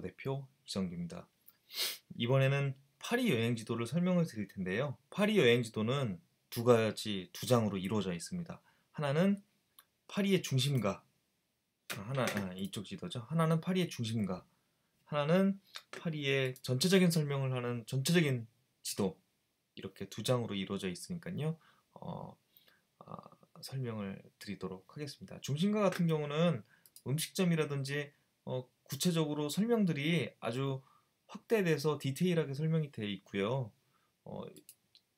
대표 이성규입니다. 이번에는 파리 여행지도를 설명을 드릴 텐데요. 파리 여행지도는 두 장으로 이루어져 있습니다. 하나는 파리의 중심가, 이쪽 지도죠. 하나는 파리의 중심가, 하나는 파리의 전체적인 설명을 하는 전체적인 지도. 이렇게 두 장으로 이루어져 있으니까요. 어, 아, 설명을 드리도록 하겠습니다. 중심가 같은 경우는 음식점이라든지 구체적으로 설명들이 아주 확대돼서 디테일하게 설명이 되어 있고요. 어,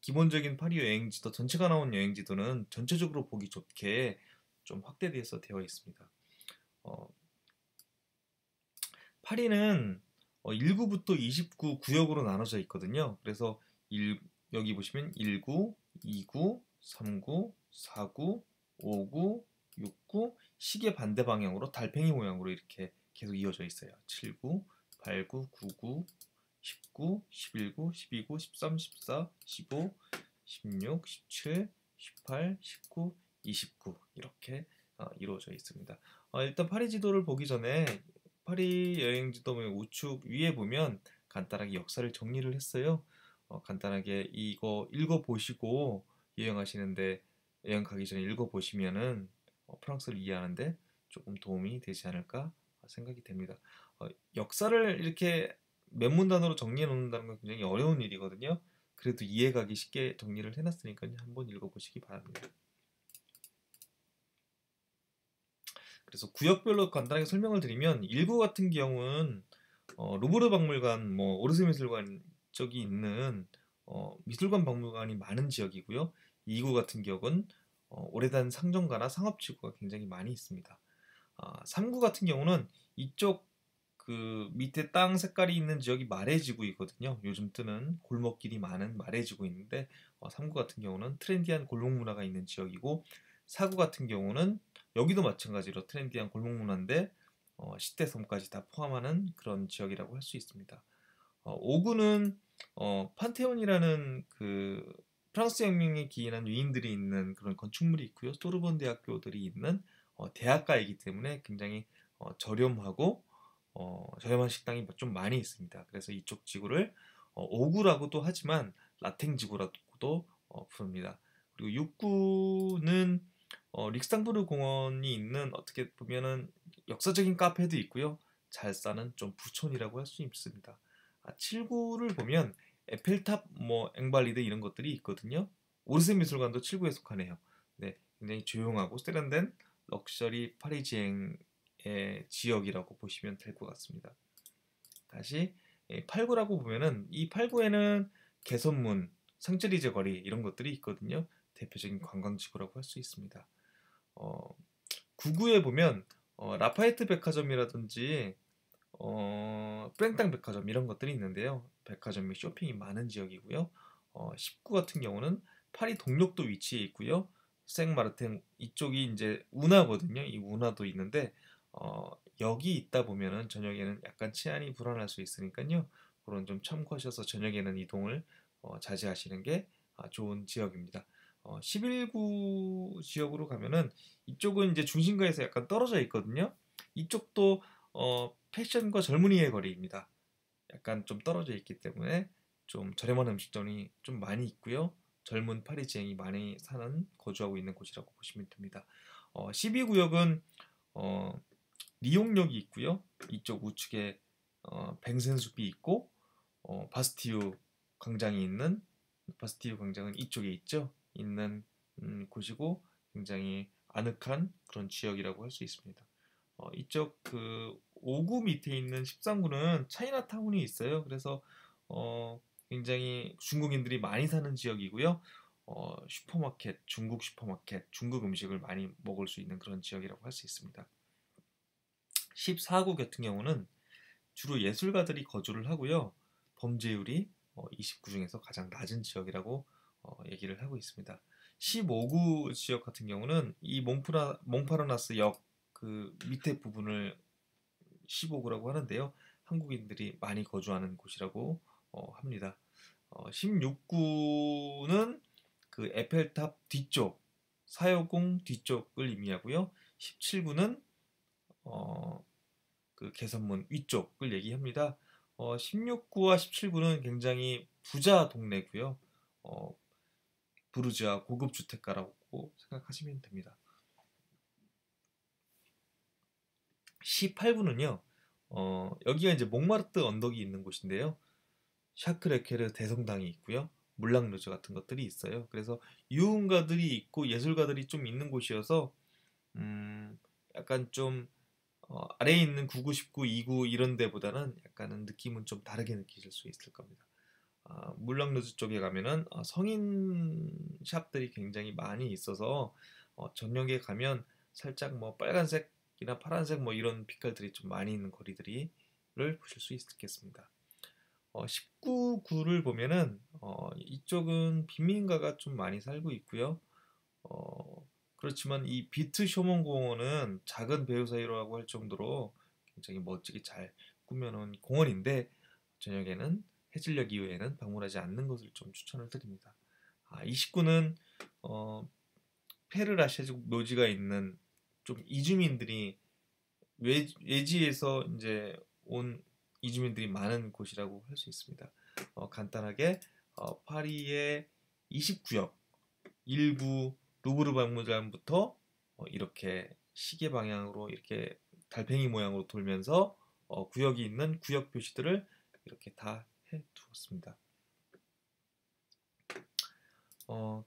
기본적인 파리 여행지도 전체가 나온 여행지도는 전체적으로 보기 좋게 좀 확대돼서 되어 있습니다. 어, 파리는 1구부터 29 구역으로 나눠져 있거든요. 그래서 여기 보시면 1구, 2구, 3구, 4구, 5구, 6구, 시계 반대 방향으로 달팽이 모양으로 이렇게 계속 이어져 있어요. 7구, 8구, 9구, 10구, 11구, 12구, 13, 14, 15, 16, 17, 18, 19, 29 이렇게 이루어져 있습니다. 일단 파리 지도를 보기 전에 파리 여행지도 우측 위에 보면 간단하게 역사를 정리를 했어요. 간단하게 이거 읽어보시고 여행하시는데 여행 가기 전에 읽어보시면은 프랑스를 이해하는데 조금 도움이 되지 않을까 생각이 됩니다. 역사를 이렇게 몇 문단으로 정리해 놓는다는 건 굉장히 어려운 일이거든요. 그래도 이해가기 쉽게 정리를 해놨으니까 한번 읽어보시기 바랍니다. 그래서 구역별로 간단하게 설명을 드리면 1구 같은 경우는 루브르 박물관, 오르세 미술관 쪽이 있는 미술관 박물관이 많은 지역이고요. 2구 같은 기억은 오래된 상점가나 상업지구가 굉장히 많이 있습니다. 3구 같은 경우는 이쪽 그 밑에 땅 색깔이 있는 지역이 마레지구이거든요. 요즘 뜨는 골목길이 많은 마레지구 있는데 3구 같은 경우는 트렌디한 골목 문화가 있는 지역이고 4구 같은 경우는 여기도 마찬가지로 트렌디한 골목 문화인데 시대섬까지 다 포함하는 그런 지역이라고 할 수 있습니다. 5구는 판테온이라는 그 프랑스 혁명에 기인한 유인들이 있는 그런 건축물이 있고요. 소르본 대학교들이 있는 대학가이기 때문에 굉장히 저렴하고 저렴한 식당이 좀 많이 있습니다. 그래서 이쪽 지구를 5구라고도 하지만 라탱 지구라고도 부릅니다. 그리고 6구는 릭스탕부르 공원이 있는 어떻게 보면은 역사적인 카페도 있고요. 잘 사는 좀 부촌이라고 할 수 있습니다. 7구를 보면 에펠탑, 앵발리드 이런 것들이 있거든요. 오르세 미술관도 7구에 속하네요. 네, 굉장히 조용하고 세련된 럭셔리 파리지앵의 지역이라고 보시면 될 것 같습니다. 다시 8구라고 보면은 이 8구에는 개선문, 상체리제 거리 이런 것들이 있거든요. 대표적인 관광지구라고 할 수 있습니다. 9구에 보면 라파에트 백화점이라든지 프랭땅 백화점 이런 것들이 있는데요. 백화점 및 쇼핑이 많은 지역이고요. 19 같은 경우는 파리 동력도 위치해 있고요. 생마르탱 이쪽이 이제 운하거든요. 이 운하도 있는데 여기 있다 보면은 저녁에는 약간 치안이 불안할 수 있으니까요. 그런 좀 참고하셔서 저녁에는 이동을 자제하시는 게 좋은 지역입니다. 11구 지역으로 가면은 이쪽은 이제 중심가에서 약간 떨어져 있거든요. 이쪽도 패션과 젊은이의 거리입니다. 약간 좀 떨어져 있기 때문에 좀 저렴한 음식점이 좀 많이 있고요. 젊은 파리지앵이 많이 사는 거주하고 있는 곳이라고 보시면 됩니다. 12구역은 리옹역이 있고요. 이쪽 우측에 뱅센숲이 있고 바스티유 광장이 있는 바스티유 광장은 이쪽에 있죠. 있는 곳이고 굉장히 아늑한 그런 지역이라고 할 수 있습니다. 이쪽 그 5구 밑에 있는 13구는 차이나타운이 있어요. 그래서 굉장히 중국인들이 많이 사는 지역이고요. 슈퍼마켓, 중국 슈퍼마켓, 중국 음식을 많이 먹을 수 있는 그런 지역이라고 할 수 있습니다. 14구 같은 경우는 주로 예술가들이 거주를 하고요. 범죄율이 29 중에서 가장 낮은 지역이라고 얘기를 하고 있습니다. 15구 지역 같은 경우는 이 몽파르나스 역 그 밑에 부분을 15구라고 하는데요. 한국인들이 많이 거주하는 곳이라고 합니다. 16구는 그 에펠탑 뒤쪽, 사여궁 뒤쪽을 의미하고요. 17구는 그 개선문 위쪽을 얘기합니다. 16구와 17구는 굉장히 부자 동네고요. 어, 부르주아 고급 주택가라고 생각하시면 됩니다. 18구는요. 여기가 이제 몽마르트 언덕이 있는 곳인데요. 샤크레케르 대성당이 있고요. 물랑루즈 같은 것들이 있어요. 그래서 유흥가들이 있고 예술가들이 좀 있는 곳이어서 약간 좀 아래에 있는 9구, 19, 2구 이런 데보다는 약간은 느낌은 좀 다르게 느끼실 수 있을 겁니다. 물랑루즈 쪽에 가면은 성인 샵들이 굉장히 많이 있어서 저녁에 가면 살짝 뭐 빨간색이나 파란색 뭐 이런 빛깔들이 좀 많이 있는 거리들을 보실 수 있겠습니다. 19구를 보면은 이쪽은 빈민가가 좀 많이 살고 있고요. 그렇지만 이 비트 쇼먼 공원은 작은 배우 사이로라고 할 정도로 굉장히 멋지게 잘 꾸며놓은 공원인데 저녁에는 해질녘 이후에는 방문하지 않는 것을 좀 추천을 드립니다. 29는 페르라쉐 묘지가 있는 좀 이주민들이 외지에서 이제 온 이주민들이 많은 곳이라고 할 수 있습니다. 간단하게 파리의 20구역 일부 루브르 박물관부터 이렇게 시계 방향으로 이렇게 달팽이 모양으로 돌면서 구역이 있는 구역 표시들을 이렇게 다 해두었습니다.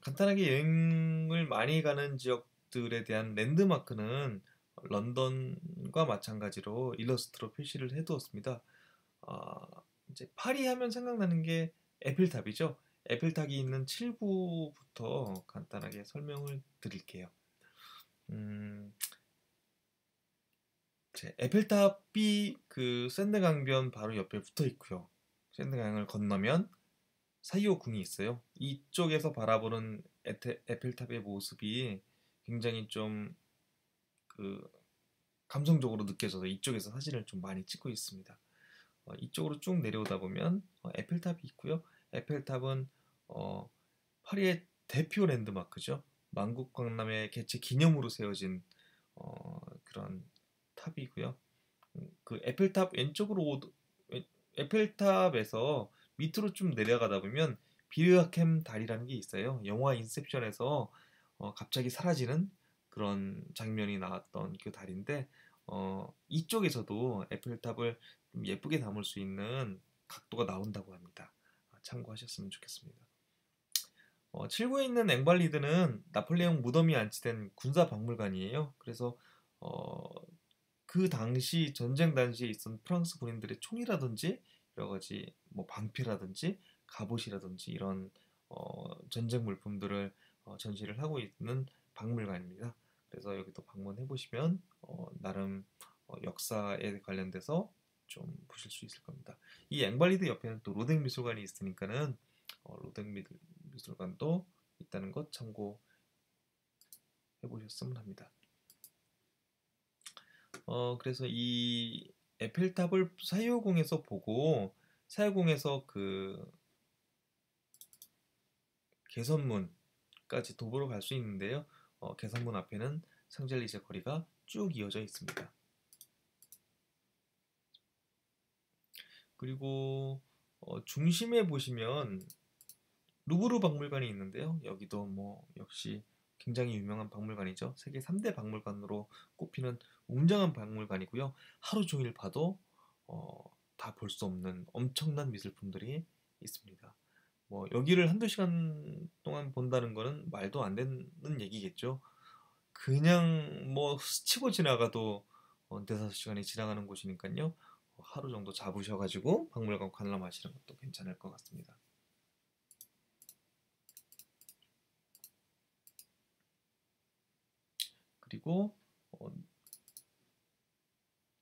간단하게 여행을 많이 가는 지역들에 대한 랜드마크는 런던과 마찬가지로 일러스트로 표시를 해두었습니다. 이제 파리 하면 생각나는 게 에펠탑이죠. 에펠탑이 있는 7구부터 간단하게 설명을 드릴게요. 에펠탑이 그 샌드 강변 바로 옆에 붙어 있고요. 샌드 강을 건너면 사이오 궁이 있어요. 이쪽에서 바라보는 에펠탑의 모습이 굉장히 좀 그 감성적으로 느껴져서 이쪽에서 사진을 좀 많이 찍고 있습니다. 이쪽으로 쭉 내려오다 보면 에펠탑이 있고요. 에펠탑은 파리의 대표 랜드마크죠. 만국 강남의 개최 기념으로 세워진 그런 탑이고요. 그 에펠탑 왼쪽으로 에펠탑에서 밑으로 좀 내려가다 보면 비르하켐 다리라는 게 있어요. 영화 인셉션에서 갑자기 사라지는 그런 장면이 나왔던 그 다리인데 이쪽에서도 에펠탑을 좀 예쁘게 담을 수 있는 각도가 나온다고 합니다. 참고하셨으면 좋겠습니다. 7구에 있는 앵발리드는 나폴레옹 무덤이 안치된 군사 박물관이에요. 그래서 그 당시 전쟁 당시에 있던 프랑스 군인들의 총이라든지 여러 가지 뭐 방패라든지 갑옷이라든지 이런 전쟁 물품들을 전시를 하고 있는 박물관입니다. 그래서 여기도 방문해 보시면 나름 역사에 관련돼서 좀 보실 수 있을 겁니다. 이 앵발리드 옆에는 또 로댕 미술관이 있으니까는 로댕 미술관도 있다는 것 참고해 보셨으면 합니다. 그래서 이 에펠탑을 사이오공에서 보고 사이오공에서 그 개선문까지 도보로 갈 수 있는데요. 개선문 앞에는 상젤리제 거리가 쭉 이어져 있습니다. 그리고 중심에 보시면 루브르 박물관이 있는데요. 여기도 뭐 역시 굉장히 유명한 박물관이죠. 세계 3대 박물관으로 꼽히는 웅장한 박물관이고요. 하루 종일 봐도 다 볼 수 없는 엄청난 미술품들이 있습니다. 뭐 여기를 한두 시간 동안 본다는 거는 말도 안 되는 얘기겠죠. 그냥 뭐 스치고 지나가도 4~5시간이 지나가는 곳이니까요. 하루 정도 잡으셔가지고 박물관 관람하시는 것도 괜찮을 것 같습니다. 그리고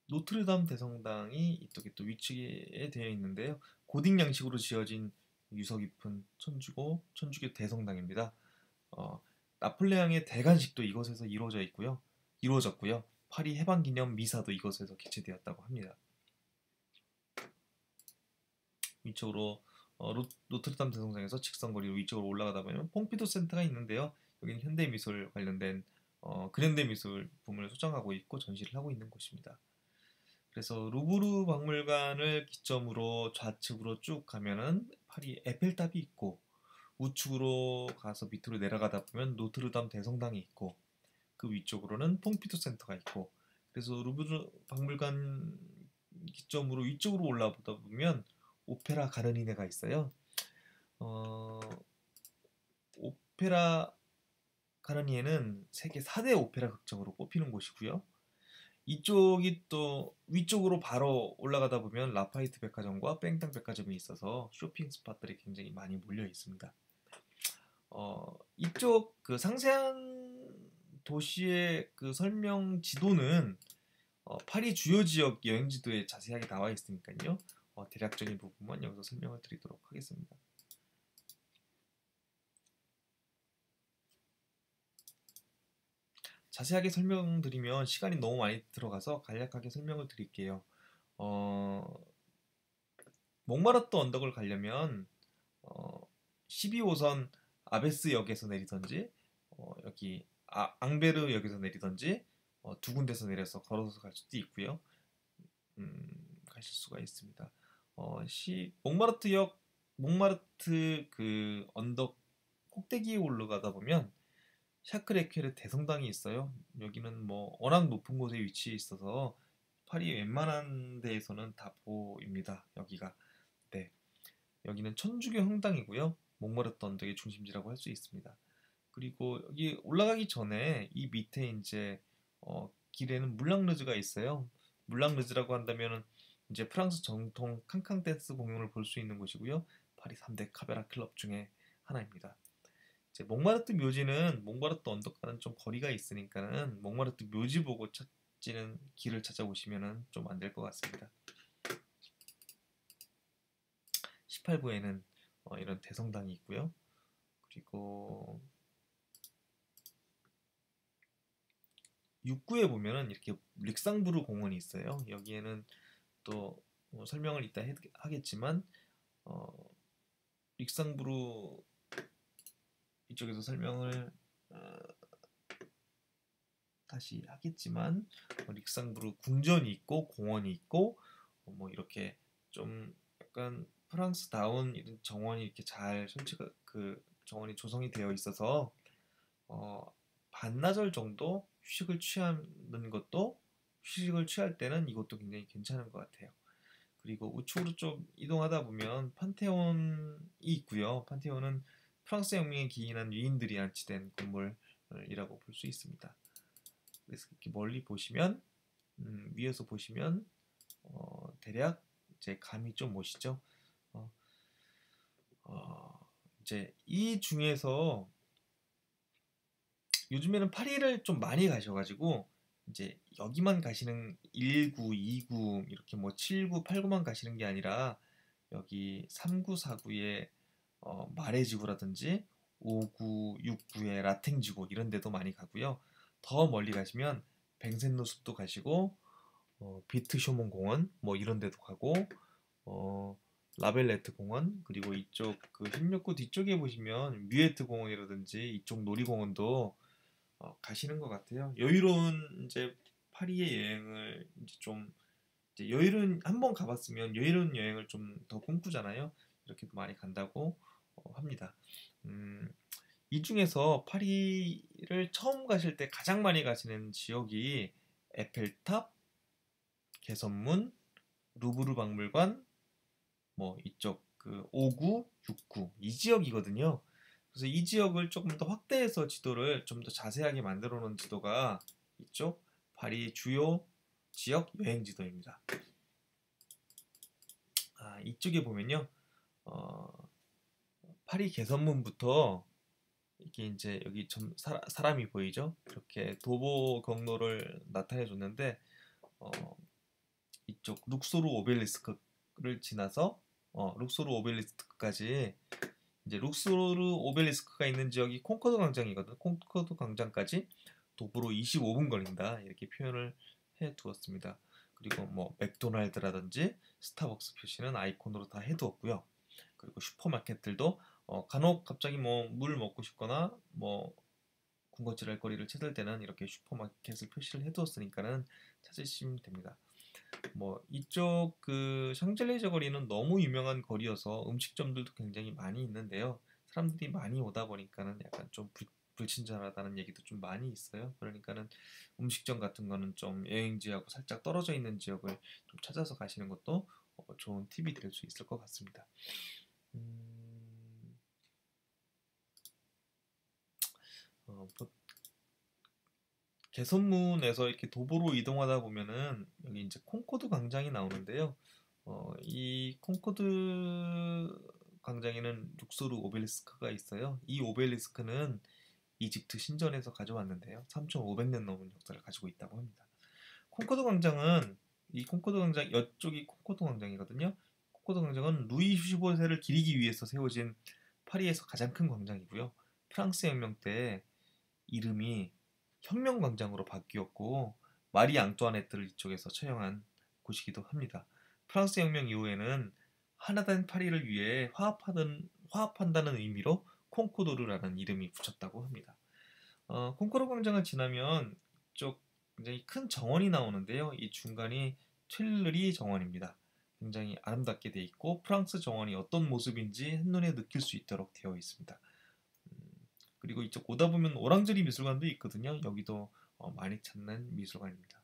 노트르담 대성당이 이쪽에 또 위치에 되어 있는데요. 고딕 양식으로 지어진 유서 깊은 천주교 대성당입니다. 나폴레옹의 대관식도 이곳에서 이루어졌고요. 파리 해방기념 미사도 이곳에서 개최되었다고 합니다. 위쪽으로 노트르담 대성당에서 직선거리로 위쪽으로 올라가다 보면 퐁피도 센터가 있는데요. 여기는 현대미술 관련된 근현대 미술품을 소장하고 있고 전시를 하고 있는 곳입니다. 그래서 루브르 박물관을 기점으로 좌측으로 쭉 가면은 파리 에펠탑이 있고, 우측으로 가서 밑으로 내려가다 보면 노트르담 대성당이 있고, 그 위쪽으로는 퐁피두 센터가 있고, 그래서 루브르 박물관 기점으로 위쪽으로 올라보다 보면 오페라 가르니네가 있어요. 어, 오페라 가르니에는 세계 4대 오페라 극장으로 꼽히는 곳이고요. 이쪽이 또 위쪽으로 바로 올라가다 보면 라파이트 백화점과 뺑땅 백화점이 있어서 쇼핑 스팟들이 굉장히 많이 몰려 있습니다. 이쪽 그 상세한 도시의 그 설명 지도는 파리 주요 지역 여행 지도에 자세하게 나와 있으니까요. 대략적인 부분만 여기서 설명을 드리도록 하겠습니다. 자세하게 설명드리면 시간이 너무 많이 들어가서 간략하게 설명을 드릴게요. 몽마르트 언덕을 가려면 12호선 아베스역에서 내리던지 여기 앙베르역에서 내리던지 두 군데서 내려서 걸어서 갈 수도 있고요. 가실 수가 있습니다. 몽마르트 그 언덕 꼭대기에 올라가다 보면 샤크레케르 대성당이 있어요. 여기는 뭐 워낙 높은 곳에 위치해 있어서 파리 웬만한 데에서는 다 보입니다. 여기가. 네. 여기는 천주교 성당이고요. 몽마르트 언덕의 중심지라고 할 수 있습니다. 그리고 여기 올라가기 전에 이 밑에 이제 길에는 물랑르즈가 있어요. 물랑르즈라고 한다면은 이제 프랑스 정통 캉캉 댄스 공연을 볼 수 있는 곳이고요. 파리 3대 카베라 클럽 중에 하나입니다. 이제 몽마르트 묘지는 몽마르트 언덕과는 좀 거리가 있으니까는 몽마르트 묘지 보고 찾지는 길을 찾아보시면은 좀 안 될 것 같습니다. 18부에는 이런 대성당이 있고요. 그리고 6구에 보면은 이렇게 릭상부르 공원이 있어요. 여기에는 또 설명을 이따 하겠지만 릭상부르 이쪽에서 설명을 다시 하겠지만 릭상부르 궁전이 있고 공원이 있고 뭐 이렇게 좀 약간 프랑스다운 이런 정원이 이렇게 잘 설치가 그 정원이 조성이 되어 있어서 반나절 정도 휴식을 취할 때는 이것도 굉장히 괜찮은 것 같아요. 그리고 우측으로 좀 이동하다 보면 판테온이 있고요. 판테온은 프랑스 혁명에 기인한 위인들이 안치된 건물이라고 볼 수 있습니다. 그래서 이렇게 멀리 보시면 위에서 보시면 대략 이제 감이 좀 오시죠. 어, 이제 이 중에서 요즘에는 파리를 좀 많이 가셔가지고 이제 여기만 가시는 1구, 2구 이렇게 뭐 7구, 8구만 가시는 게 아니라 여기 3구, 4구의 마레지구라든지 5구, 6구의 라탱지구 이런 데도 많이 가고요. 더 멀리 가시면 뱅센노 숲도 가시고 비트쇼몬 공원 뭐 이런 데도 가고 라벨레트 공원 그리고 이쪽 그 16구 뒤쪽에 보시면 뮤에트 공원이라든지 이쪽 놀이공원도 가시는 것 같아요. 여유로운 이제 파리의 여행을 이제 좀 이제 여유로운 한번 가봤으면 여유로운 여행을 좀 더 꿈꾸잖아요. 이렇게도 많이 간다고 합니다. 이 중에서 파리를 처음 가실 때 가장 많이 가시는 지역이 에펠탑, 개선문, 루브르 박물관, 뭐 이쪽 그 5구, 6구 이 지역이거든요. 그래서 이 지역을 조금 더 확대해서 지도를 좀 더 자세하게 만들어 놓은 지도가 이쪽 파리 주요 지역 여행 지도입니다. 이쪽에 보면요. 파리 개선문부터 이게 이제 여기 좀 사람이 보이죠? 이렇게 도보 경로를 나타내 줬는데 이쪽 룩소르 오벨리스크를 지나서 룩소르 오벨리스크까지 이제 룩소르 오벨리스크가 있는 지역이 콩코드 광장이거든. 콩코드 광장까지 도보로 25분 걸린다. 이렇게 표현을 해 두었습니다. 그리고 뭐 맥도날드라든지 스타벅스 표시는 아이콘으로 다 해두었고요. 그리고 슈퍼마켓들도 간혹 갑자기 뭐 물 먹고 싶거나 뭐 군것질 할 거리를 찾을 때는 이렇게 슈퍼마켓을 표시를 해두었으니까는 찾으시면 됩니다. 뭐 이쪽 그 샹젤리제 거리는 너무 유명한 거리여서 음식점들도 굉장히 많이 있는데요. 사람들이 많이 오다 보니까는 약간 좀 불친절하다는 얘기도 좀 많이 있어요. 그러니까는 음식점 같은 거는 좀 여행지하고 살짝 떨어져 있는 지역을 좀 찾아서 가시는 것도 좋은 팁이 될 수 있을 것 같습니다. 음, 뭐 개선문에서 이렇게 도보로 이동하다 보면은 여기 이제 콩코드 광장이 나오는데요. 이 콩코드 광장에는 룩소르 오벨리스크가 있어요. 이 오벨리스크는 이집트 신전에서 가져왔는데요. 3,500년 넘은 역사를 가지고 있다고 합니다. 콩코드 광장은 이 콩코드 광장 이쪽이 콩코드 광장이거든요. 콩코드 광장은 루이 15세를 기리기 위해서 세워진 파리에서 가장 큰 광장이고요. 프랑스 혁명 때 이름이 혁명광장으로 바뀌었고 마리 앙뚜아네트를 이쪽에서 처형한 곳이기도 합니다. 프랑스 혁명 이후에는 하나된 파리를 위해 화합한다는 의미로 콩코르드라는 이름이 붙였다고 합니다. 콩코르 광장을 지나면 이쪽 굉장히 큰 정원이 나오는데요. 이 중간이 튠르리 정원입니다. 굉장히 아름답게 되어 있고 프랑스 정원이 어떤 모습인지 한눈에 느낄 수 있도록 되어 있습니다. 그리고 이쪽 오다 보면 오랑제리 미술관도 있거든요. 여기도 많이 찾는 미술관입니다.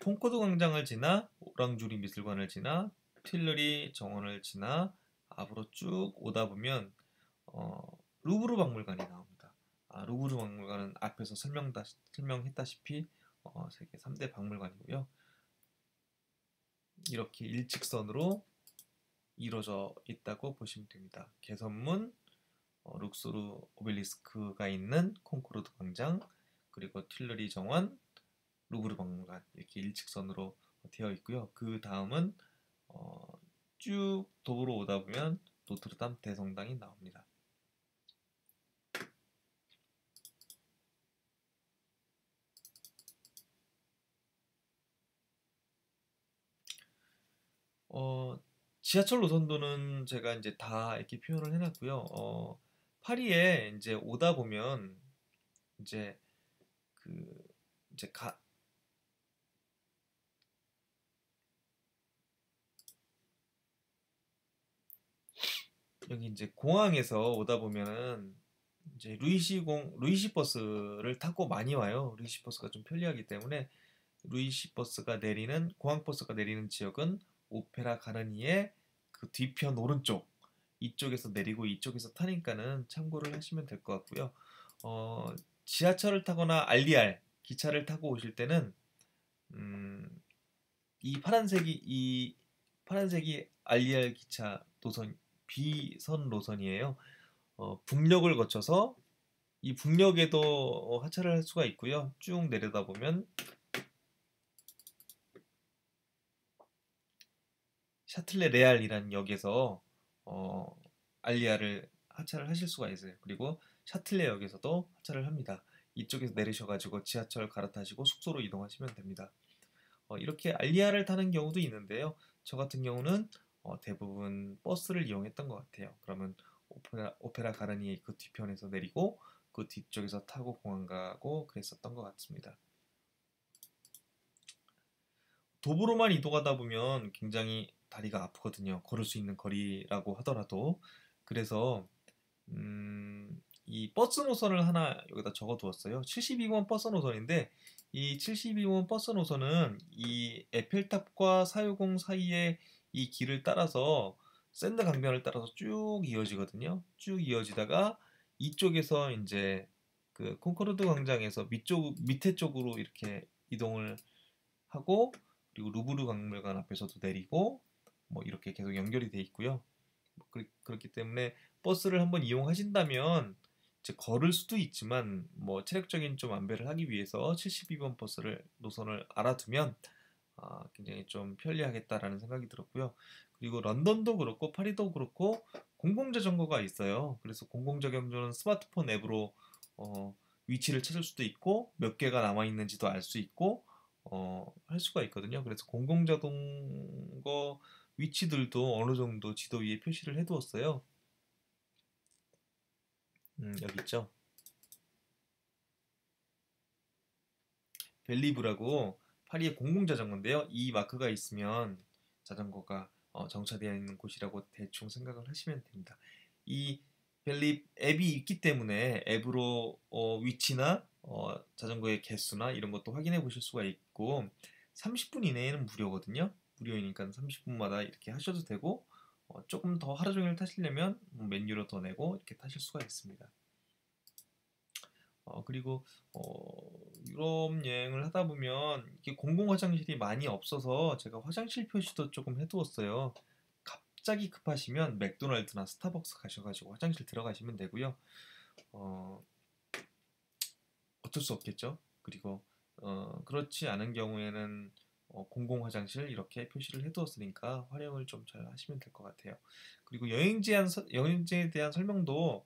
콩코드 광장을 지나 오랑주리 미술관을 지나 튠르리 정원을 지나 앞으로 쭉 오다 보면 어, 루브르 박물관이 나옵니다. 루브르 박물관은 앞에서 설명했다시피 세계 3대 박물관이고요. 이렇게 일직선으로 이루어져 있다고 보시면 됩니다. 개선문, 룩소르 오벨리스크가 있는 콩코르드 광장, 그리고 튠르리 정원, 루브르 박물관 이렇게 일직선으로 되어 있고요. 그 다음은 쭉 도보로 오다 보면 노트르담 대성당이 나옵니다. 지하철 노선도는 제가 이제 다 이렇게 표현을 해놨고요. 파리에 이제 오다 보면 이제 그 이제 여기 이제 공항에서 오다 보면은 이제 루이시 버스를 타고 많이 와요. 루이시 버스가 좀 편리하기 때문에 루이시 버스가 내리는 공항 버스가 내리는 지역은 오페라 가르니의 그 뒤편 오른쪽 이쪽에서 내리고 이쪽에서 타니까는 참고를 하시면 될 것 같고요. 어, 지하철을 타거나 알리알 기차를 타고 오실 때는 음, 이 파란색이 알리알 기차 노선 B선 노선이에요. 북녘을 거쳐서 이 북녘에도 하차를 할 수가 있고요. 쭉 내려다 보면 샤틀레 레알이라는 역에서 어, 알리아를 하차를 하실 수가 있어요. 그리고 샤틀레 역에서도 하차를 합니다. 이쪽에서 내리셔가지고 지하철 갈아타시고 숙소로 이동하시면 됩니다. 이렇게 알리아를 타는 경우도 있는데요. 저 같은 경우는 대부분 버스를 이용했던 것 같아요. 그러면 오페라 가르니의 그 뒤편에서 내리고 그 뒤쪽에서 타고 공항 가고 그랬었던 것 같습니다. 도보로만 이동하다 보면 굉장히 다리가 아프거든요. 걸을 수 있는 거리라고 하더라도. 그래서 이 버스 노선을 하나 여기다 적어 두었어요. 72번 버스 노선인데 이 72번 버스 노선은 이 에펠탑과 사유공 사이의 이 길을 따라서 샌드 강변을 따라서 쭉 이어지거든요. 쭉 이어지다가 이쪽에서 이제 그 콩코르드 광장에서 밑에 쪽으로 이렇게 이동을 하고 그리고 루브르 박물관 앞에서도 내리고 뭐 이렇게 계속 연결이 돼 있고요. 그렇기 때문에 버스를 한번 이용하신다면 이제 걸을 수도 있지만 뭐 체력적인 좀 안배를 하기 위해서 72번 버스를 노선을 알아두면 굉장히 좀 편리하겠다라는 생각이 들었고요. 그리고 런던도 그렇고 파리도 그렇고 공공자전거가 있어요. 그래서 공공자전거는 스마트폰 앱으로 위치를 찾을 수도 있고 몇 개가 남아 있는지도 알 수 있고 할 수가 있거든요. 그래서 공공자전거 위치들도 어느 정도 지도 위에 표시를 해두었어요. 여기 있죠. 벨리브라고 파리의 공공자전거인데요. 이 마크가 있으면 자전거가 정차되어 있는 곳이라고 대충 생각을 하시면 됩니다. 이 벨립 앱이 있기 때문에 앱으로 위치나 자전거의 개수나 이런 것도 확인해 보실 수가 있고 30분 이내에는 무료거든요. 무료이니까 30분마다 이렇게 하셔도 되고 조금 더 하루 종일 타시려면 몇 유로 더 내고 이렇게 타실 수가 있습니다. 그리고 유럽 여행을 하다 보면 이게 공공 화장실이 많이 없어서 제가 화장실 표시도 조금 해두었어요. 갑자기 급하시면 맥도날드나 스타벅스 가셔가지고 화장실 들어가시면 되고요. 어, 어쩔 수 없겠죠. 그리고 그렇지 않은 경우에는 공공 화장실 이렇게 표시를 해두었으니까 활용을 좀 잘 하시면 될 것 같아요. 그리고 여행지에 대한 설명도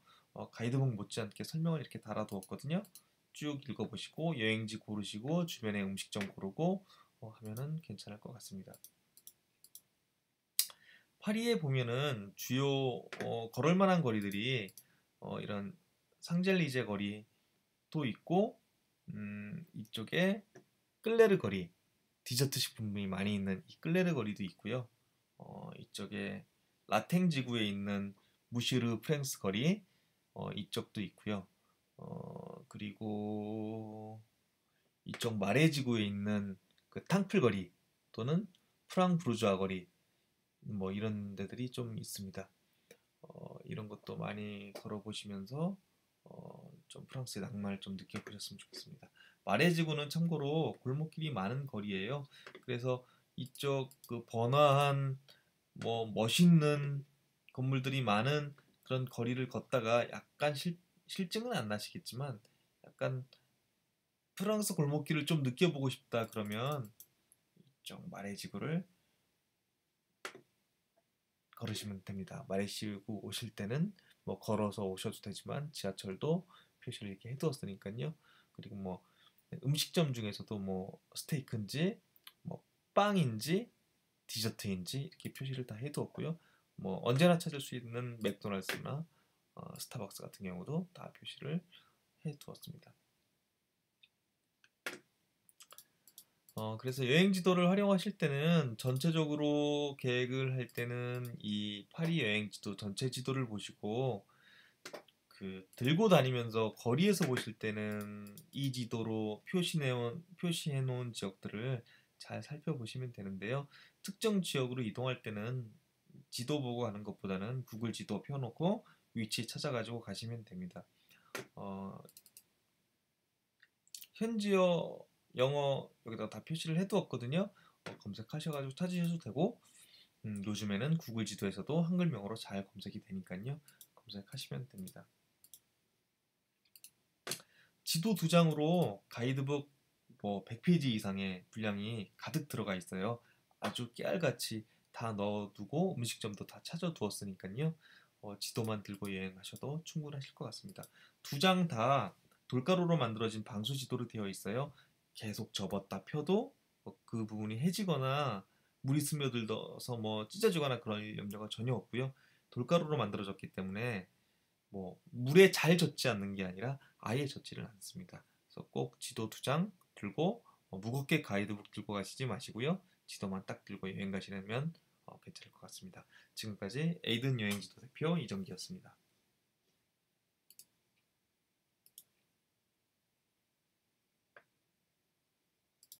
가이드북 못지않게 설명을 이렇게 달아두었거든요. 쭉 읽어보시고 여행지 고르시고 주변에 음식점 고르고 하면은 괜찮을 것 같습니다. 파리에 보면은 주요 걸을 만한 거리들이 이런 상젤리제 거리도 있고 이쪽에 끌레르 거리 디저트 식품이 많이 있는 이 끌레르 거리도 있고요. 이쪽에 라탱 지구에 있는 무시르 프랑스 거리 이쪽도 있고요. 그리고 이쪽 마레 지구에 있는 그 탕플 거리 또는 프랑부르주아 거리 뭐 이런 데들이 좀 있습니다. 이런 것도 많이 걸어보시면서 좀 프랑스의 낭만을 좀 느껴보셨으면 좋겠습니다. 마레지구는 참고로 골목길이 많은 거리예요. 그래서 이쪽 그 번화한 뭐 멋있는 건물들이 많은 그런 거리를 걷다가 약간 실증은 안 나시겠지만 약간 프랑스 골목길을 좀 느껴보고 싶다 그러면 이쪽 마레지구를 걸으시면 됩니다. 마레시구 오실 때는 뭐 걸어서 오셔도 되지만 지하철도 표시를 이렇게 해두었으니까요. 그리고 뭐 음식점 중에서도 뭐 스테이크인지 뭐 빵인지 디저트인지 이렇게 표시를 다 해두었고요. 뭐 언제나 찾을 수 있는 맥도날드나 스타벅스 같은 경우도 다 표시를 해두었습니다. 그래서 여행 지도를 활용하실 때는 전체적으로 계획을 할 때는 이 파리 여행 지도 전체 지도를 보시고 그 들고 다니면서 거리에서 보실 때는 이 지도로 표시해 놓은 지역들을 잘 살펴보시면 되는데요. 특정 지역으로 이동할 때는 지도 보고 가는 것보다는 구글 지도 펴놓고 위치 찾아가지고 가시면 됩니다. 어, 현지어, 영어 여기다가 다 표시를 해두었거든요. 검색하셔가지고 찾으셔도 되고 요즘에는 구글 지도에서도 한글명으로 잘 검색이 되니까요. 검색하시면 됩니다. 지도 두 장으로 가이드북 뭐 100페이지 이상의 분량이 가득 들어가 있어요. 아주 깨알같이 다 넣어두고 음식점도 다 찾아두었으니까요. 지도만 들고 여행하셔도 충분하실 것 같습니다. 두 장 다 돌가루로 만들어진 방수 지도로 되어 있어요. 계속 접었다 펴도 그 부분이 해지거나 물이 스며들어서 뭐 찢어지거나 그런 염려가 전혀 없고요. 돌가루로 만들어졌기 때문에 뭐 물에 잘 젖지 않는 게 아니라 아예 젖지를 않습니다. 그래서 꼭 지도 두 장 들고 무겁게 가이드북 들고 가시지 마시고요. 지도만 딱 들고 여행 가시려면 괜찮을 것 같습니다. 지금까지 에이든 여행지도 대표 이정기였습니다.